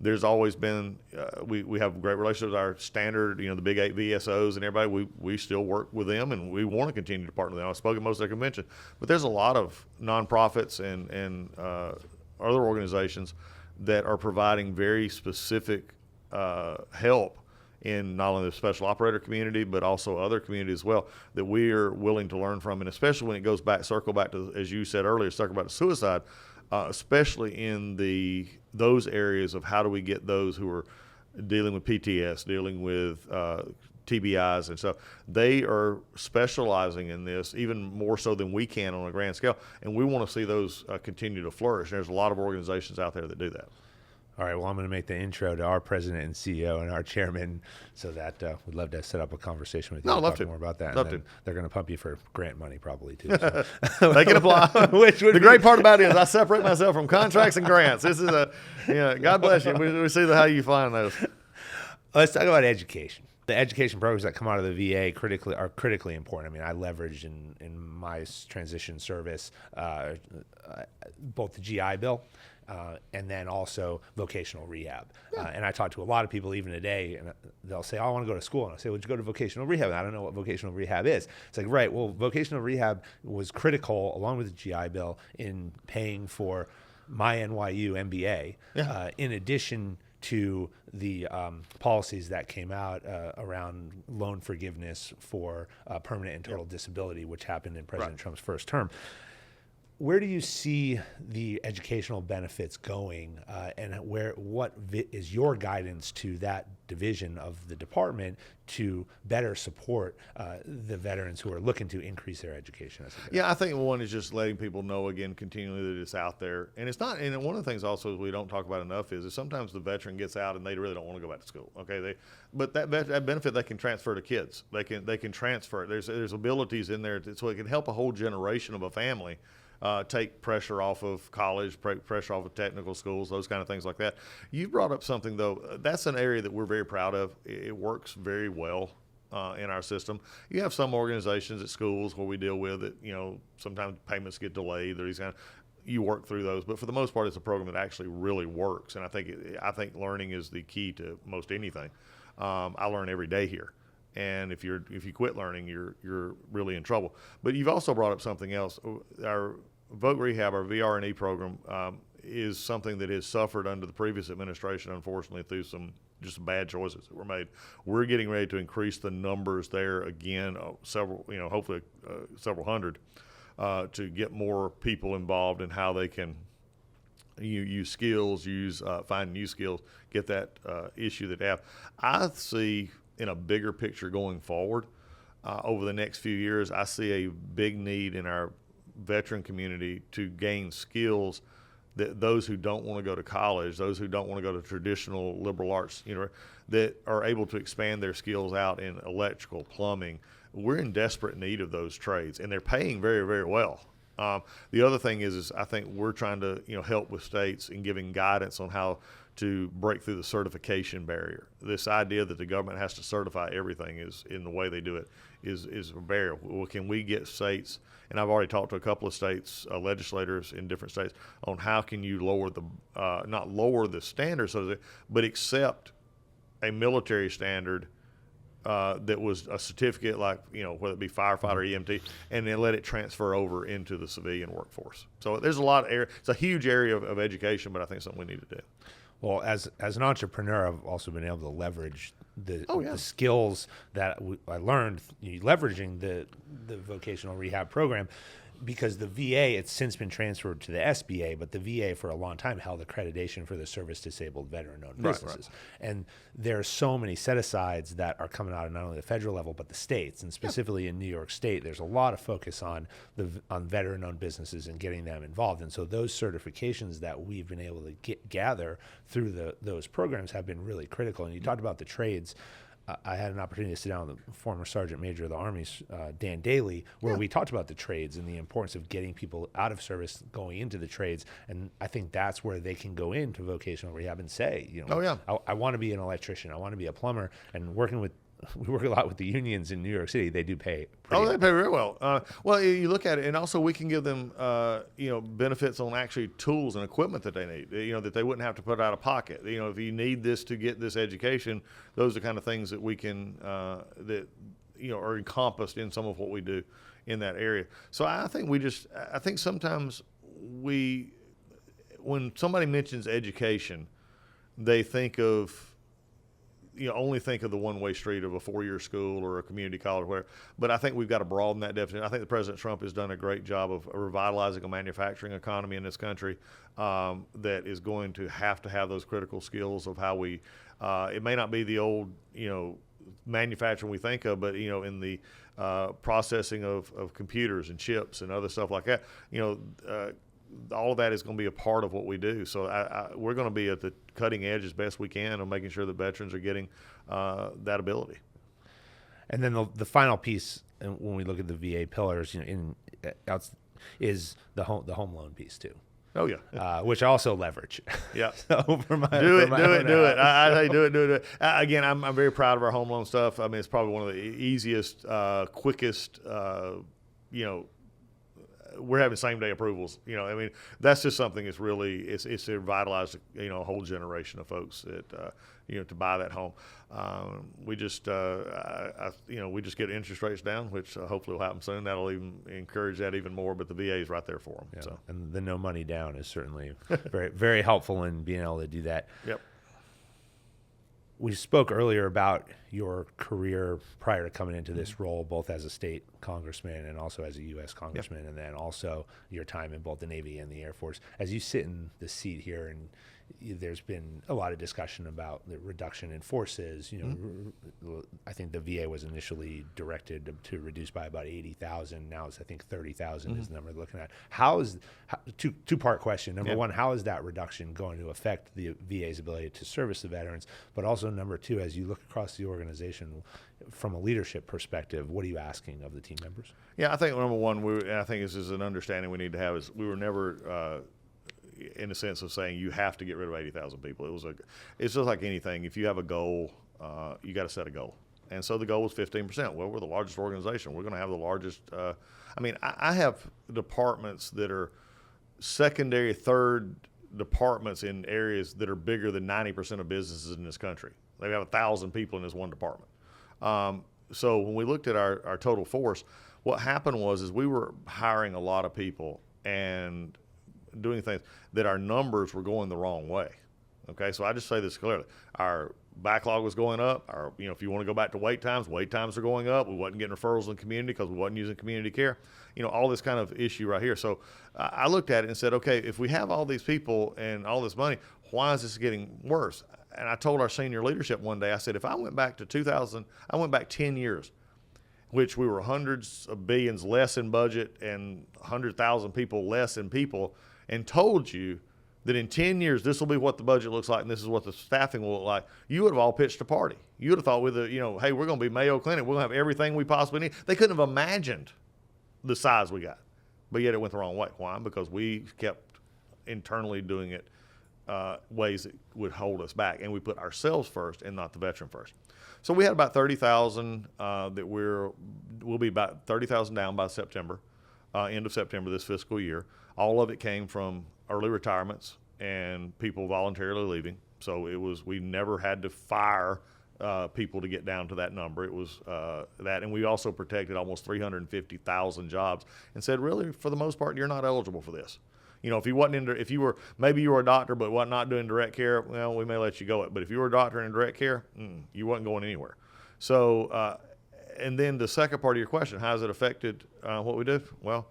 [SPEAKER 1] there's always been, we have a great relationship with our standard, the big 8 VSOs and everybody. We still work with them, and we want to continue to partner with them. I've spoken at most of their convention. But there's a lot of nonprofits and other organizations that are providing very specific help in not only the special operator community, but also other communities as well, that we are willing to learn from. And especially when it goes back, circle back to, as you said earlier, circle back to suicide, especially in those areas of how do we get those who are dealing with PTS, dealing with TBIs and stuff. They are specializing in this even more so than we can on a grand scale, and we want to see those continue to flourish. There's a lot of organizations out there that do that.
[SPEAKER 2] All right, well, I'm going to make the intro to our president and CEO and our chairman, so that we'd love to set up a conversation with you.
[SPEAKER 1] No, I'd love to.
[SPEAKER 2] More about that.
[SPEAKER 1] Love
[SPEAKER 2] and
[SPEAKER 1] to.
[SPEAKER 2] They're going to pump you for grant money probably too.
[SPEAKER 1] So. They can apply. The great part about it is I separate myself from contracts and grants. This is God bless you. We see how you find those.
[SPEAKER 2] Let's talk about education. The education programs that come out of the VA are critically important. I mean, I leveraged in my transition service both the GI Bill and then also vocational rehab. And I talk to a lot of people even today, and they'll say, I want to go to school. And I'll say, would you go to vocational rehab? And I don't know what vocational rehab is. It's like, right, well, vocational rehab was critical, along with the GI Bill, in paying for my NYU MBA, in addition to the policies that came out around loan forgiveness for permanent and total disability, which happened in President Trump's first term. Where do you see the educational benefits going, and what is your guidance to that division of the department to better support the veterans who are looking to increase their education?
[SPEAKER 1] I think one is just letting people know again continually that it's out there, and it's not. And one of the things also we don't talk about enough is sometimes the veteran gets out and they really don't want to go back to school. Okay, but that benefit they can transfer to kids. They can transfer it. There's abilities in there so it can help a whole generation of a family. Take pressure off of college, pressure off of technical schools, those kind of things like that. You brought up something, though. That's an area that we're very proud of. It works very well in our system. You have some organizations at schools where we deal with it. Sometimes payments get delayed. You work through those, but for the most part, it's a program that actually really works. And I think learning is the key to most anything. I learn every day here. And if you quit learning, you're really in trouble. But you've also brought up something else. Our Voc Rehab, our VR&E program, is something that has suffered under the previous administration, unfortunately, through some just bad choices that were made. We're getting ready to increase the numbers there again, hopefully several hundred, to get more people involved in how they can use skills, find new skills, get that issue that they have. I see in a bigger picture going forward, over the next few years, I see a big need in our veteran community to gain skills that those who don't want to go to college, those who don't want to go to traditional liberal arts, that are able to expand their skills out in electrical, plumbing. We're in desperate need of those trades, and they're paying very, very well. The other thing is I think we're trying to help with states in giving guidance on how to break through the certification barrier. This idea that the government has to certify everything is in the way they do it is a barrier. Well, can we get states, and I've already talked to a couple of states, legislators in different states, on how can you not lower the standards, but accept a military standard that was a certificate like, whether it be firefighter, EMT, and then let it transfer over into the civilian workforce. So there's a lot of area. It's a huge area of education, but I think it's something we need to do.
[SPEAKER 2] Well, as an entrepreneur, I've also been able to leverage the skills that I learned leveraging the vocational rehab program. because the VA, it's since been transferred to the SBA, but the VA for a long time held accreditation for the service-disabled veteran-owned businesses. Right. And there are so many set-asides that are coming out of not only the federal level, but the states. And specifically in New York State, there's a lot of focus on veteran-owned businesses and getting them involved. And so those certifications that we've been able to gather through those programs have been really critical. And you talked about the trades. I had an opportunity to sit down with the former Sergeant Major of the Army's, Dan Daly, where we talked about the trades and the importance of getting people out of service going into the trades. And I think that's where they can go into vocational rehab and say, I want to be an electrician, I want to be a plumber. And we work a lot with the unions in New York City. They do pay pretty
[SPEAKER 1] they pay very well. Well, you look at it, and also we can give them, benefits on actually tools and equipment that they need, that they wouldn't have to put out of pocket. If you need this to get this education, those are the kind of things that we can, are encompassed in some of what we do in that area. So I think sometimes when somebody mentions education, they think of, only think of the one-way street of a 4-year school or a community college or whatever. But I think we've got to broaden that definition. I think the President Trump has done a great job of revitalizing a manufacturing economy in this country that is going to have those critical skills of how we, it may not be the old, manufacturing we think of, but, in the processing of computers and chips and other stuff like that, all of that is going to be a part of what we do. So we're going to be at the cutting edge as best we can of making sure that veterans are getting that ability.
[SPEAKER 2] And then the final piece, when we look at the VA pillars, is the home loan piece too.
[SPEAKER 1] Oh yeah,
[SPEAKER 2] which I also leverage.
[SPEAKER 1] Yeah,
[SPEAKER 2] so
[SPEAKER 1] do it. I say do it. Again, I'm very proud of our home loan stuff. I mean, it's probably one of the easiest, quickest, we're having same day approvals. That's just something that's really, it's revitalized, a whole generation of folks that, to buy that home. We just get interest rates down, which hopefully will happen soon. That'll even encourage that even more, but the VA is right there for them.
[SPEAKER 2] Yeah.
[SPEAKER 1] So.
[SPEAKER 2] And the no money down is certainly very, very helpful in being able to do that.
[SPEAKER 1] Yep.
[SPEAKER 2] We spoke earlier about your career prior to coming into this role, both as a state congressman and also as a U.S. congressman, and then also your time in both the Navy and the Air Force. As you sit in the seat here, and there's been a lot of discussion about the reduction in forces. I think the VA was initially directed to reduce by about 80,000. Now it's, I think, 30,000 is the number they're looking at. Two-part question. Number one, how is that reduction going to affect the VA's ability to service the veterans? But also, number two, as you look across the organization from a leadership perspective, what are you asking of the team members?
[SPEAKER 1] Yeah, I think number one, and I think this is an understanding we need to have, is we were never in the sense of saying you have to get rid of 80,000 people. It's just like anything. If you have a goal, you got to set a goal. And so the goal was 15%. Well, we're the largest organization. We're going to have the largest. I have departments that are secondary, third departments in areas that are bigger than 90% of businesses in this country. They have 1,000 people in this one department. So when we looked at our total force, what happened was we were hiring a lot of people and doing things that our numbers were going the wrong way. Okay, so I just say this clearly. Our backlog was going up. If you want to go back to wait times are going up. We wasn't getting referrals in the community because we wasn't using community care. All this kind of issue right here. So I looked at it and said, okay, if we have all these people and all this money, why is this getting worse? And I told our senior leadership one day, I said, if I went back to 2000, I went back 10 years, which we were hundreds of billions less in budget and 100,000 people less in people, and told you that in 10 years, this will be what the budget looks like and this is what the staffing will look like, you would have all pitched a party. You would have thought hey, we're going to be Mayo Clinic. We're going to have everything we possibly need. They couldn't have imagined the size we got, but yet it went the wrong way. Why? Because we kept internally doing it ways that would hold us back, and we put ourselves first and not the veteran first. So we had about 30,000 that we'll be about 30,000 down by September, end of September this fiscal year. All of it came from early retirements and people voluntarily leaving. So we never had to fire people to get down to that number. It was that, and we also protected almost 350,000 jobs and said, really, for the most part, you're not eligible for this. If you were a doctor but not doing direct care, well, we may let you go. But if you were a doctor in direct care, you wasn't going anywhere. So, and then the second part of your question, how has it affected what we did? Well,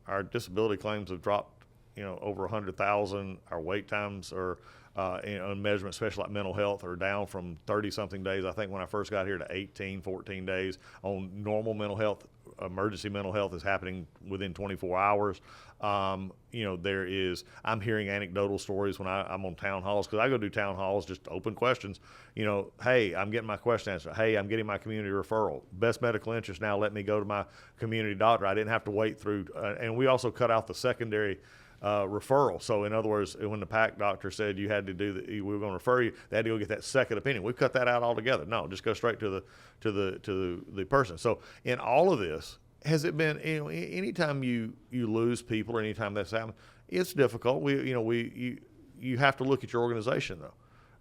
[SPEAKER 1] our disability claims have dropped, over 100,000. Our wait times are, on measurement, especially like mental health, are down from 30-something days, I think, when I first got here, to 18, 14 days. On normal mental health, emergency mental health is happening within 24 hours. I'm hearing anecdotal stories when I'm on town halls, because I go do town halls, just open questions. Hey, I'm getting my question answered. Hey, I'm getting my community referral. Best medical interest now let me go to my community doctor. I didn't have to wait through, and we also cut out the secondary referral. So in other words, when the PAC doctor said you had to we were going to refer you, they had to go get that second opinion. We've cut that out altogether. No, just go straight to the person. So in all of this, has it been, anytime you lose people, or anytime that's happened, it's difficult. You have to look at your organization though,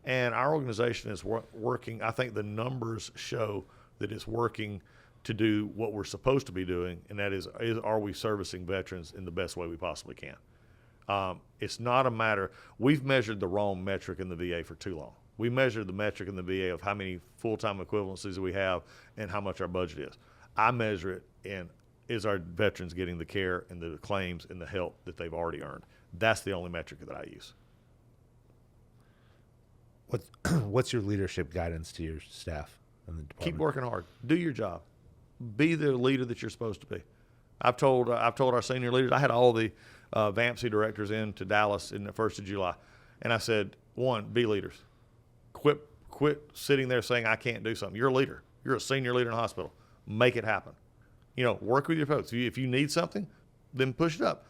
[SPEAKER 1] and our organization is working. I think the numbers show that it's working to do what we're supposed to be doing, and that is are we servicing veterans in the best way we possibly can? It's not a matter, we've measured the wrong metric in the VA for too long. We measured the metric in the VA of how many full-time equivalencies we have and how much our budget is. I measure it in, is our veterans getting the care and the claims and the help that they've already earned? That's the only metric that I use.
[SPEAKER 2] What's your leadership guidance to your staff in the department?
[SPEAKER 1] Keep working hard. Do your job. Be the leader that you're supposed to be. I've told our senior leaders, I had all the VAMC directors in to Dallas in the 1st of July. And I said, one, be leaders. Quit sitting there saying, I can't do something. You're a leader. You're a senior leader in a hospital. Make it happen. Work with your folks. If you need something, then push it up.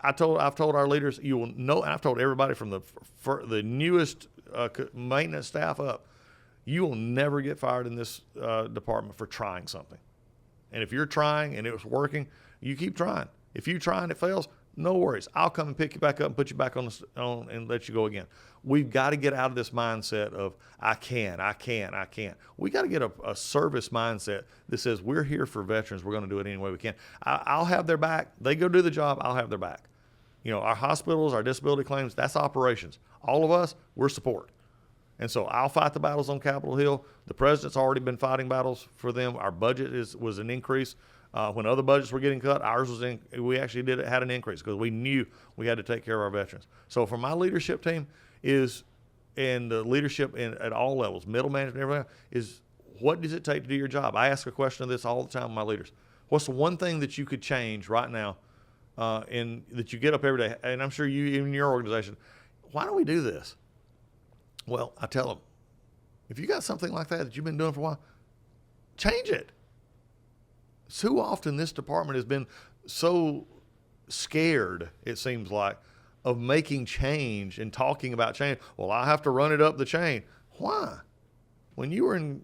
[SPEAKER 1] I've told our leaders, you will know, and I've told everybody from the newest maintenance staff up, you will never get fired in this department for trying something. And if you're trying and it's working, you keep trying. If you try and it fails, no worries. I'll come and pick you back up and put you back on and let you go again. We've got to get out of this mindset of I can't. We got to get a service mindset that says we're here for veterans. We're going to do it any way we can. I'll have their back. They go do the job. I'll have their back. Our hospitals, our disability claims, that's operations. All of us, we're support. And so I'll fight the battles on Capitol Hill. The president's already been fighting battles for them. Our budget was an increase. When other budgets were getting cut, ours was we actually had an increase because we knew we had to take care of our veterans. So for my leadership team and the leadership at all levels, middle management, everything, is what does it take to do your job? I ask a question of this all the time with my leaders. What's the one thing that you could change right now and that you get up every day? And I'm sure you, in your organization, why don't we do this? Well, I tell them, if you got something like that you've been doing for a while, change it. So often this department has been so scared, it seems like, of making change and talking about change. Well, I have to run it up the chain. Why? When you were in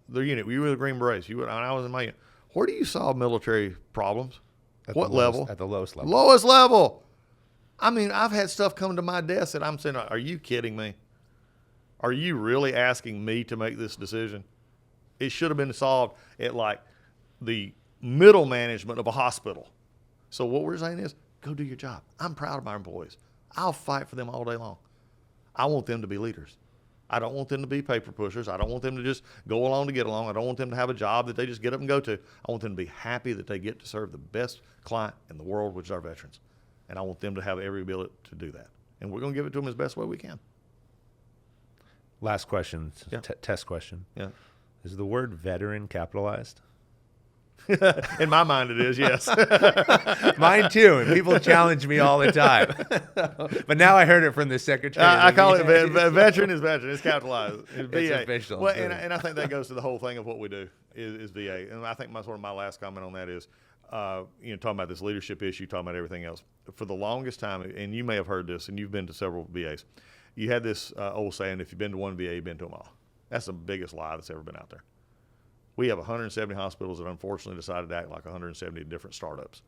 [SPEAKER 1] the unit, you were the Green Berets, when I was in my unit, where do you solve military problems? What level?
[SPEAKER 2] At the lowest level.
[SPEAKER 1] Lowest level. I mean, I've had stuff come to my desk that I'm saying, are you kidding me? Are you really asking me to make this decision? It should have been solved at like the middle management of a hospital. So what we're saying is, go do your job. I'm proud of my employees. I'll fight for them all day long. I want them to be leaders. I don't want them to be paper pushers. I don't want them to just go along to get along. I don't want them to have a job that they just get up and go to. I want them to be happy that they get to serve the best client in the world, which is our veterans. And I want them to have every ability to do that. And we're going to give it to them as best way we can.
[SPEAKER 2] Last question,
[SPEAKER 1] Yeah.
[SPEAKER 2] Test question.
[SPEAKER 1] Yeah.
[SPEAKER 2] Is the word veteran capitalized?
[SPEAKER 1] In my mind, it is, yes.
[SPEAKER 2] Mine too, and people challenge me all the time. But now I heard it from the secretary.
[SPEAKER 1] I call it veteran is veteran. It's capitalized. It's VA.
[SPEAKER 2] Official.
[SPEAKER 1] Well, and I think that goes to the whole thing of what we do is VA. And I think sort of my last comment on that is, talking about this leadership issue, talking about everything else. For the longest time, and you may have heard this, and you've been to several VAs, you had this old saying, if you've been to one VA, you've been to them all. That's the biggest lie that's ever been out there. We have 170 hospitals that unfortunately decided to act like 170 different startups.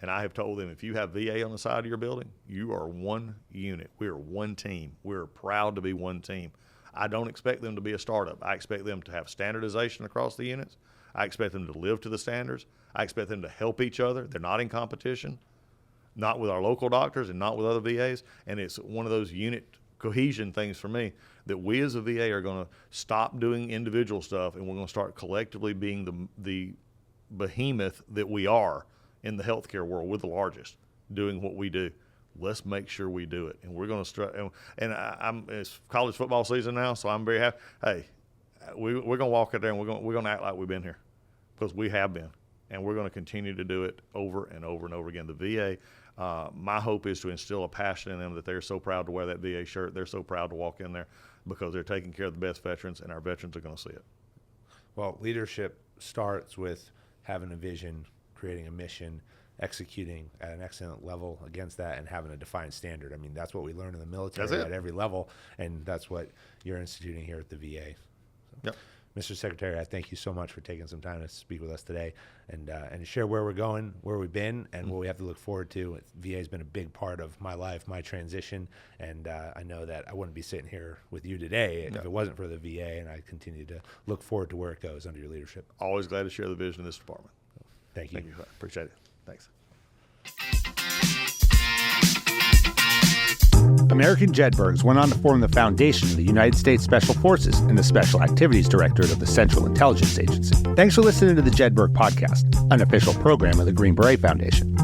[SPEAKER 1] And I have told them, if you have VA on the side of your building, you are one unit. We are one team. We're proud to be one team. I don't expect them to be a startup. I expect them to have standardization across the units. I expect them to live to the standards. I expect them to help each other. They're not in competition, not with our local doctors and not with other VAs. And it's one of those unit cohesion things for me that we as a VA are going to stop doing individual stuff, and we're going to start collectively being the behemoth that we are in the healthcare world. We're the largest doing what we do. Let's make sure we do it. And we're going to it's college football season now, so I'm very happy. Hey, we're going to walk out there and we're going to act like we've been here, because we have been. And we're going to continue to do it over and over and over again. The VA, my hope is to instill a passion in them that they're so proud to wear that VA shirt. They're so proud to walk in there, because they're taking care of the best veterans, and our veterans are going to see it.
[SPEAKER 2] Well, leadership starts with having a vision, creating a mission, executing at an excellent level against that, and having a defined standard. I mean, that's what we learn in the military at every level, and that's what you're instituting here at the VA. So,
[SPEAKER 1] yep.
[SPEAKER 2] Mr. Secretary, I thank you so much for taking some time to speak with us today and share where we're going, where we've been, and what we have to look forward to. VA has been a big part of my life, my transition, and I know that I wouldn't be sitting here with you today if it wasn't for the VA, and I continue to look forward to where it goes under your leadership.
[SPEAKER 1] Always glad to share the vision of this department.
[SPEAKER 2] Thank you.
[SPEAKER 1] Thank you. Appreciate it. Thanks.
[SPEAKER 3] American Jedburghs went on to form the foundation of the United States Special Forces and the Special Activities Directorate of the Central Intelligence Agency. Thanks for listening to the Jedburgh Podcast, an official program of the Green Beret Foundation.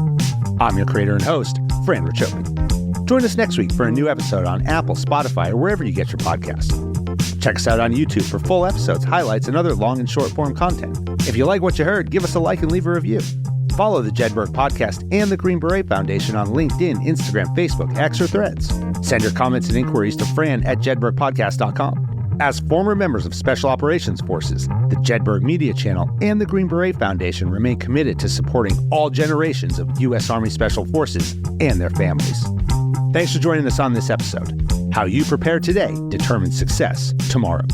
[SPEAKER 3] I'm your creator and host, Fran Racioppi. Join us next week for a new episode on Apple, Spotify, or wherever you get your podcasts. Check us out on YouTube for full episodes, highlights, and other long and short form content. If you like what you heard, give us a like and leave a review. Follow the Jedburgh Podcast and the Green Beret Foundation on LinkedIn, Instagram, Facebook, X, or Threads. Send your comments and inquiries to fran@jedburghpodcast.com. As former members of Special Operations Forces, the Jedburgh Media Channel and the Green Beret Foundation remain committed to supporting all generations of U.S. Army Special Forces and their families. Thanks for joining us on this episode. How you prepare today determines success tomorrow.